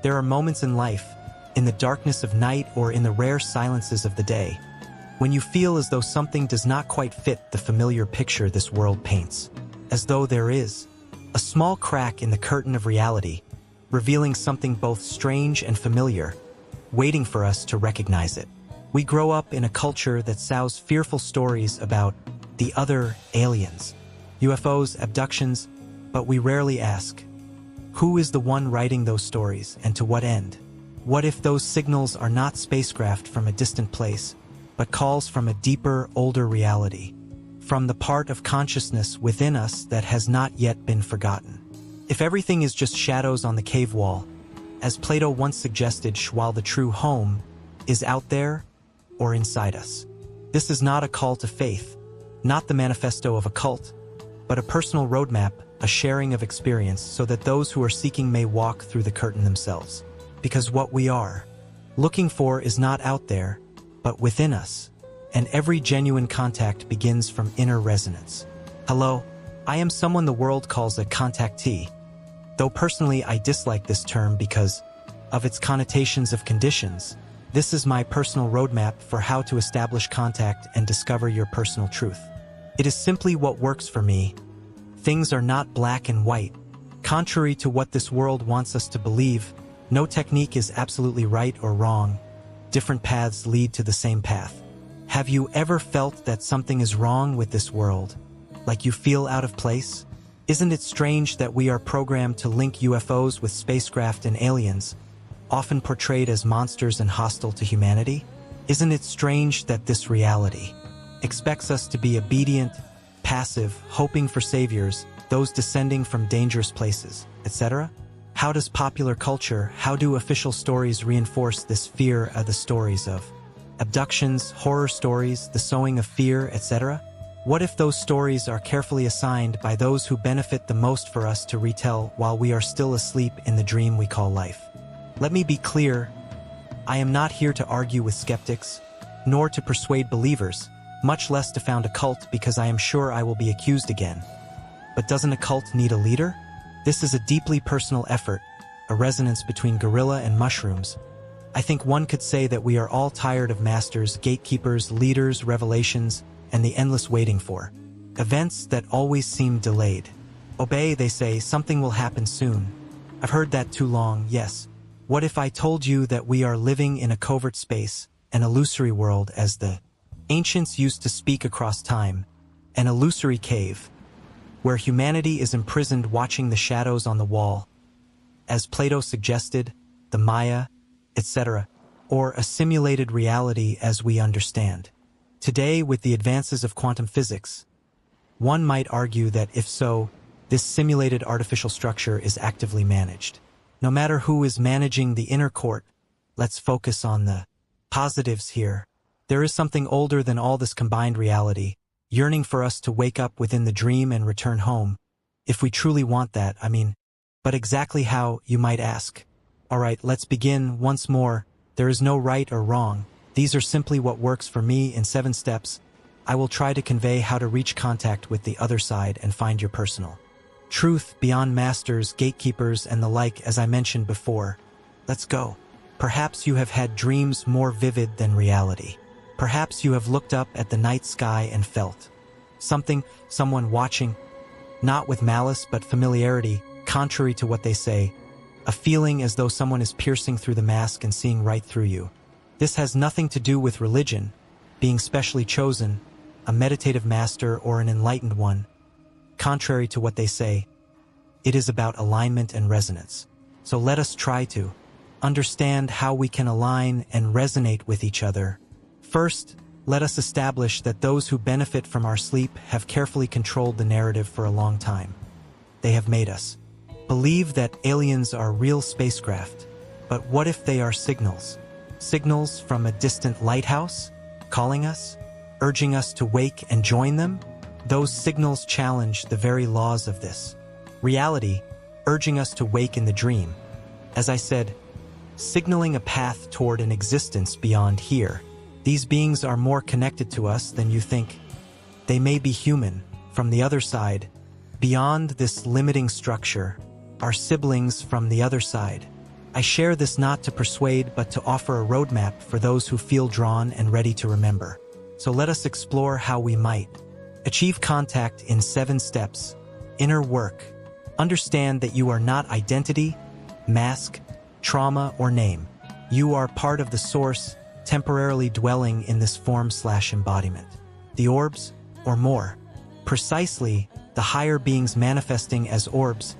There are moments in life, in the darkness of night or in the rare silences of the day, when you feel as though something does not quite fit the familiar picture this world paints, as though there is a small crack in the curtain of reality, revealing something both strange and familiar, waiting for us to recognize it. We grow up in a culture that sows fearful stories about the other, aliens, UFOs, abductions, but we rarely ask, who is the one writing those stories and to what end? What if those signals are not spacecraft from a distant place, but calls from a deeper, older reality, from the part of consciousness within us that has not yet been forgotten? If everything is just shadows on the cave wall, as Plato once suggested, while the true home is out there or inside us. This is not a call to faith, not the manifesto of a cult, but a personal roadmap, a sharing of experience so that those who are seeking may walk through the curtain themselves. Because what we are looking for is not out there, but within us, and every genuine contact begins from inner resonance. Hello, I am someone the world calls a contactee, though personally I dislike this term because of its connotations of conditions. This is my personal roadmap for how to establish contact and discover your personal truth. It is simply what works for me. Things are not black and white. Contrary to what this world wants us to believe, no technique is absolutely right or wrong. Different paths lead to the same path. Have you ever felt that something is wrong with this world? Like you feel out of place? Isn't it strange that we are programmed to link UFOs with spacecraft and aliens, often portrayed as monsters and hostile to humanity? Isn't it strange that this reality expects us to be obedient, passive, hoping for saviors, those descending from dangerous places, etc.? How does popular culture, how do official stories reinforce this fear of the stories of abductions, horror stories, the sowing of fear, etc.? What if those stories are carefully assigned by those who benefit the most for us to retell while we are still asleep in the dream we call life? Let me be clear, I am not here to argue with skeptics, nor to persuade believers, much less to found a cult because I am sure I will be accused again. But doesn't a cult need a leader? This is a deeply personal effort, a resonance between gorilla and mushrooms. I think one could say that we are all tired of masters, gatekeepers, leaders, revelations, and the endless waiting for events that always seem delayed. Obey, they say, something will happen soon. I've heard that too long, yes. What if I told you that we are living in a covert space, an illusory world as the ancients used to speak across time, an illusory cave, where humanity is imprisoned watching the shadows on the wall, as Plato suggested, the Maya, etc., or a simulated reality as we understand. Today, with the advances of quantum physics, one might argue that if so, this simulated artificial structure is actively managed. No matter who is managing the inner court, let's focus on the positives here. There is something older than all this combined reality, yearning for us to wake up within the dream and return home. If we truly want that, but exactly how, you might ask? Alright, let's begin once more. There is no right or wrong. These are simply what works for me in 7 steps. I will try to convey how to reach contact with the other side and find your personal truth beyond masters, gatekeepers, and the like, as I mentioned before. Let's go. Perhaps you have had dreams more vivid than reality. Perhaps you have looked up at the night sky and felt something, someone watching, not with malice but familiarity, contrary to what they say, a feeling as though someone is piercing through the mask and seeing right through you. This has nothing to do with religion, being specially chosen, a meditative master or an enlightened one. Contrary to what they say, it is about alignment and resonance. So let us try to understand how we can align and resonate with each other. First, let us establish that those who benefit from our sleep have carefully controlled the narrative for a long time. They have made us believe that aliens are real spacecraft. But what if they are signals? Signals from a distant lighthouse, calling us, urging us to wake and join them? Those signals challenge the very laws of this reality, urging us to wake in the dream. As I said, signaling a path toward an existence beyond here. These beings are more connected to us than you think. They may be human, from the other side, beyond this limiting structure, our siblings from the other side. I share this not to persuade but to offer a roadmap for those who feel drawn and ready to remember. So let us explore how we might achieve contact in 7 steps. Inner work. Understand that you are not identity, mask, trauma, or name. You are part of the source, temporarily dwelling in this form/embodiment. The orbs, or more precisely, the higher beings manifesting as orbs,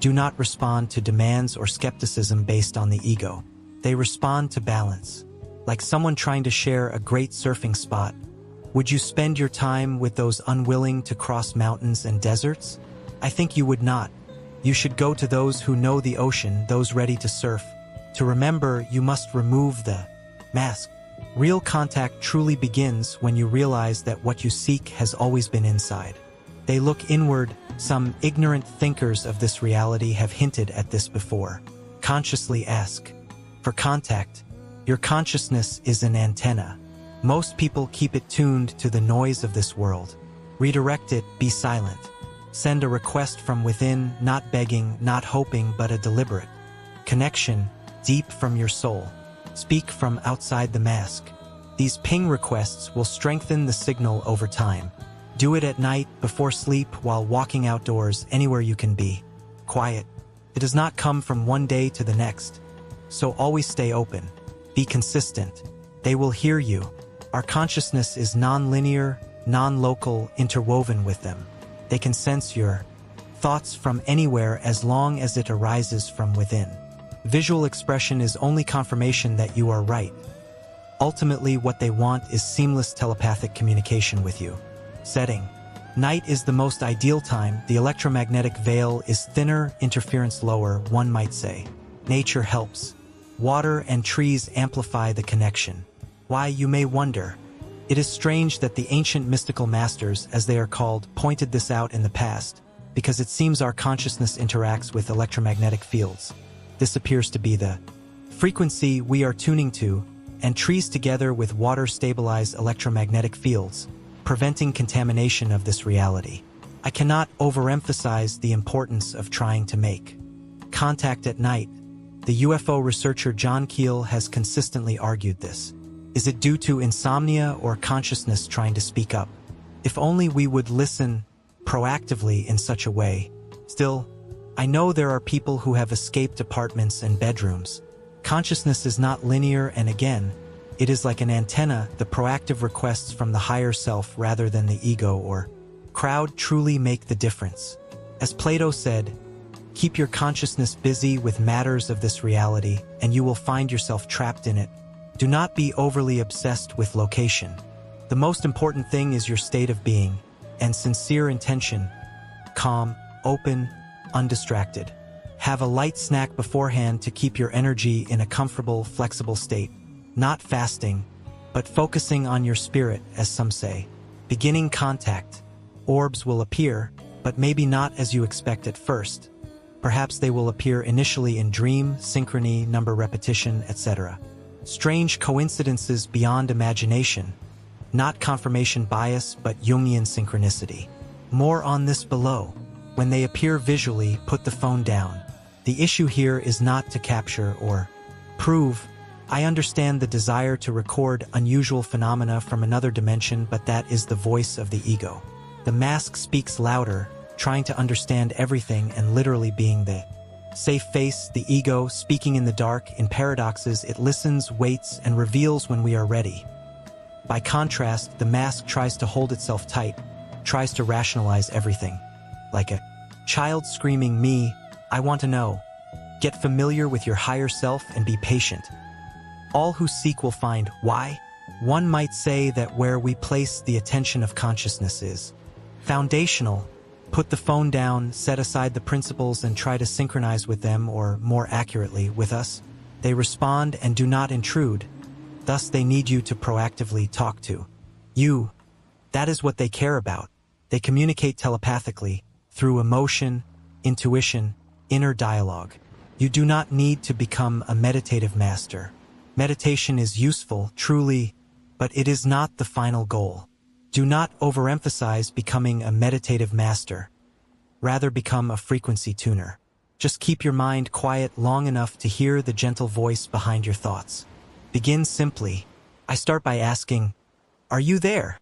do not respond to demands or skepticism based on the ego. They respond to balance. Like someone trying to share a great surfing spot, would you spend your time with those unwilling to cross mountains and deserts? I think you would not. You should go to those who know the ocean, those ready to surf. To remember, you must remove the mask. Real contact truly begins when you realize that what you seek has always been inside. They look inward. Some ignorant thinkers of this reality have hinted at this before. Consciously ask for contact. Your consciousness is an antenna. Most people keep it tuned to the noise of this world. Redirect it, be silent. Send a request from within, not begging, not hoping, but a deliberate connection, deep from your soul. Speak from outside the mask. These ping requests will strengthen the signal over time. Do it at night, before sleep, while walking outdoors, anywhere you can be. Quiet. It does not come from one day to the next. So always stay open. Be consistent. They will hear you. Our consciousness is non-linear, non-local, interwoven with them. They can sense your thoughts from anywhere as long as it arises from within. Visual expression is only confirmation that you are right. Ultimately, what they want is seamless telepathic communication with you. Setting. Night is the most ideal time. The electromagnetic veil is thinner, interference lower, one might say. Nature helps. Water and trees amplify the connection. Why, you may wonder. It is strange that the ancient mystical masters, as they are called, pointed this out in the past, because it seems our consciousness interacts with electromagnetic fields. This appears to be the frequency we are tuning to, and trees together with water stabilize electromagnetic fields, preventing contamination of this reality. I cannot overemphasize the importance of trying to make contact at night. The UFO researcher John Keel has consistently argued this. Is it due to insomnia or consciousness trying to speak up? If only we would listen proactively in such a way. Still, I know there are people who have escaped apartments and bedrooms. Consciousness is not linear, and again, it is like an antenna. The proactive requests from the higher self rather than the ego or crowd truly make the difference. As Plato said, keep your consciousness busy with matters of this reality, and you will find yourself trapped in it. Do not be overly obsessed with location. The most important thing is your state of being and sincere intention. Calm, open, undistracted. Have a light snack beforehand to keep your energy in a comfortable, flexible state. Not fasting, but focusing on your spirit, as some say. Beginning contact. Orbs will appear, but maybe not as you expect at first. Perhaps they will appear initially in dream, synchrony, number repetition, etc. Strange coincidences beyond imagination. Not confirmation bias, but Jungian synchronicity. More on this below. When they appear visually, put the phone down. The issue here is not to capture or prove. I understand the desire to record unusual phenomena from another dimension, but that is the voice of the ego. The mask speaks louder, trying to understand everything and literally being the safe face. The ego, speaking in the dark, in paradoxes, it listens, waits, and reveals when we are ready. By contrast, the mask tries to hold itself tight, tries to rationalize everything. Like a child screaming, "Me, I want to know." Get familiar with your higher self and be patient. All who seek will find. Why? One might say that where we place the attention of consciousness is foundational. Put the phone down, set aside the principles, and try to synchronize with them, or more accurately, with us. They respond and do not intrude. Thus they need you to proactively talk to you. That is what they care about. They communicate telepathically, through emotion, intuition, inner dialogue. You do not need to become a meditative master. Meditation is useful, truly, but it is not the final goal. Do not overemphasize becoming a meditative master. Rather become a frequency tuner. Just keep your mind quiet long enough to hear the gentle voice behind your thoughts. Begin simply. I start by asking, "Are you there?"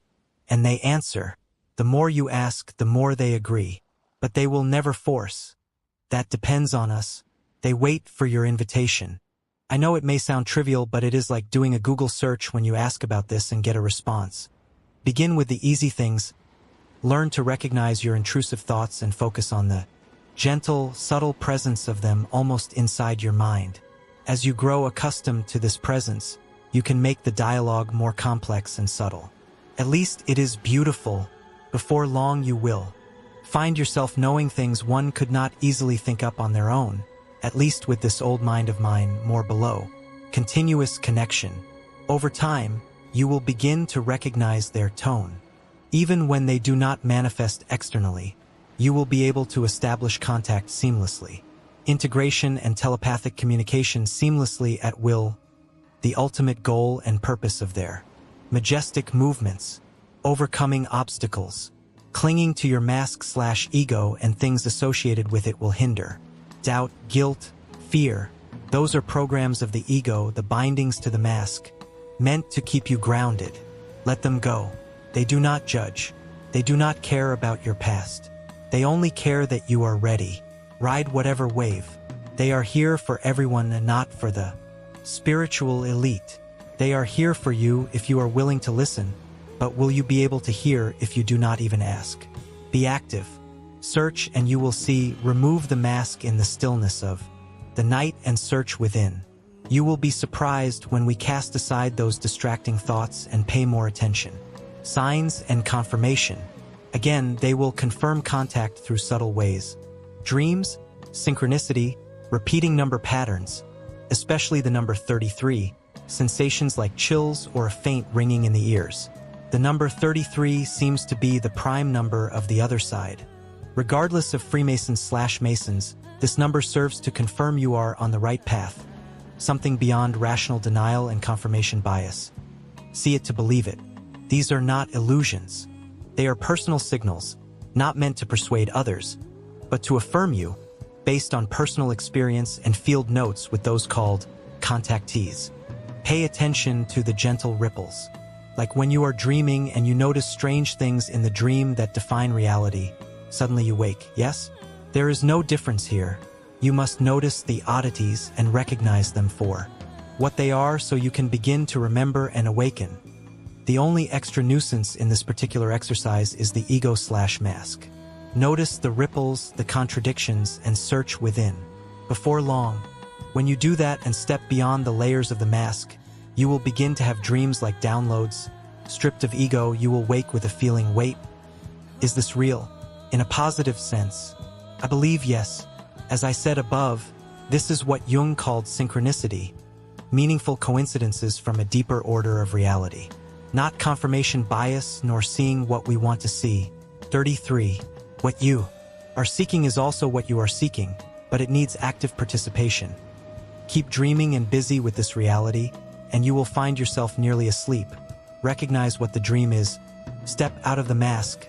And they answer. The more you ask, the more they agree. But they will never force. That depends on us. They wait for your invitation. I know it may sound trivial, but it is like doing a Google search when you ask about this and get a response. Begin with the easy things. Learn to recognize your intrusive thoughts and focus on the gentle, subtle presence of them almost inside your mind. As you grow accustomed to this presence, you can make the dialogue more complex and subtle. At least it is beautiful. Before long you will find yourself knowing things one could not easily think up on their own. At least with this old mind of mine more below. Continuous connection. Over time, you will begin to recognize their tone. Even when they do not manifest externally, you will be able to establish contact seamlessly. Integration and telepathic communication seamlessly at will. The ultimate goal and purpose of their majestic movements. Overcoming obstacles. Clinging to your mask/ego and things associated with it will hinder. Doubt, guilt, fear. Those are programs of the ego, the bindings to the mask, meant to keep you grounded. Let them go. They do not judge. They do not care about your past. They only care that you are ready. Ride whatever wave. They are here for everyone and not for the spiritual elite. They are here for you if you are willing to listen, but will you be able to hear if you do not even ask? Be active. Search and you will see. Remove the mask in the stillness of the night and search within. You will be surprised when we cast aside those distracting thoughts and pay more attention. Signs and confirmation. Again, they will confirm contact through subtle ways. Dreams, synchronicity, repeating number patterns, especially the number 33, sensations like chills or a faint ringing in the ears. The number 33 seems to be the prime number of the other side. Regardless of Freemasons/Masons, this number serves to confirm you are on the right path, something beyond rational denial and confirmation bias. See it to believe it. These are not illusions. They are personal signals, not meant to persuade others, but to affirm you, based on personal experience and field notes with those called contactees. Pay attention to the gentle ripples. Like when you are dreaming and you notice strange things in the dream that define reality. Suddenly you wake, yes? There is no difference here. You must notice the oddities and recognize them for what they are so you can begin to remember and awaken. The only extra nuisance in this particular exercise is the ego/mask. Notice the ripples, the contradictions, and search within. Before long, when you do that and step beyond the layers of the mask, you will begin to have dreams like downloads. Stripped of ego, you will wake with a feeling, wait, is this real? In a positive sense, I believe yes. As I said above, this is what Jung called synchronicity, meaningful coincidences from a deeper order of reality. Not confirmation bias, nor seeing what we want to see. 33. What you are seeking is also what you are seeking, but it needs active participation. Keep dreaming and busy with this reality, and you will find yourself nearly asleep. Recognize what the dream is. Step out of the mask.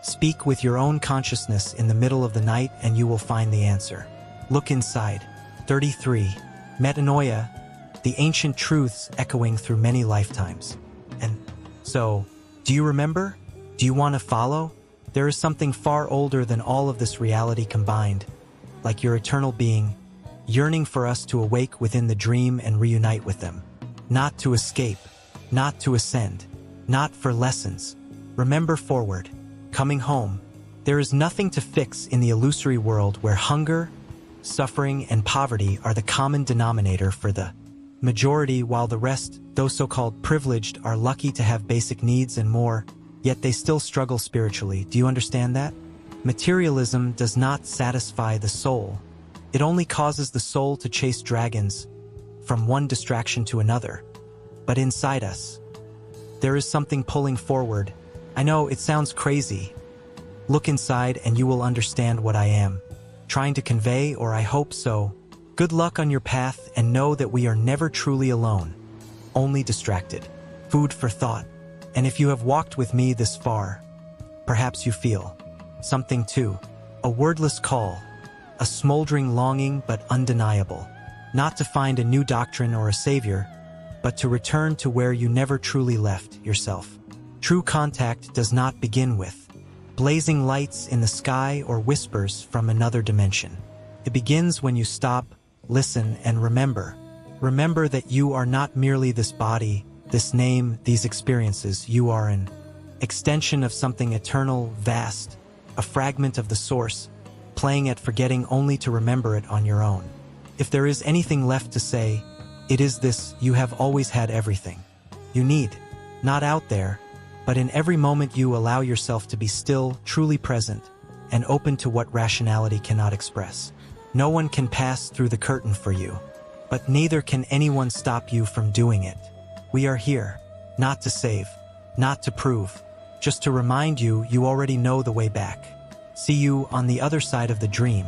Speak with your own consciousness in the middle of the night and you will find the answer. Look inside. 33. Metanoia, the ancient truths echoing through many lifetimes. And so, do you remember? Do you want to follow? There is something far older than all of this reality combined, like your eternal being, yearning for us to awake within the dream and reunite with them. Not to escape, not to ascend, not for lessons. Remember forward. Coming home. There is nothing to fix in the illusory world where hunger, suffering, and poverty are the common denominator for the majority, while the rest, those so-called privileged, are lucky to have basic needs and more, yet they still struggle spiritually. Do you understand that? Materialism does not satisfy the soul. It only causes the soul to chase dragons from one distraction to another. But inside us, there is something pulling forward. I know it sounds crazy. Look inside and you will understand what I am trying to convey, or I hope so. Good luck on your path, and know that we are never truly alone, only distracted. Food for thought. And if you have walked with me this far, perhaps you feel something too. A wordless call, a smoldering longing but undeniable, not to find a new doctrine or a savior, but to return to where you never truly left yourself. True contact does not begin with blazing lights in the sky or whispers from another dimension. It begins when you stop, listen, and remember. Remember that you are not merely this body, this name, these experiences. You are an extension of something eternal, vast, a fragment of the source, playing at forgetting only to remember it on your own. If there is anything left to say, it is this: you have always had everything you need, not out there, but in every moment you allow yourself to be still, truly present, and open to what rationality cannot express. No one can pass through the curtain for you, but neither can anyone stop you from doing it. We are here, not to save, not to prove, just to remind you you already know the way back. See you on the other side of the dream,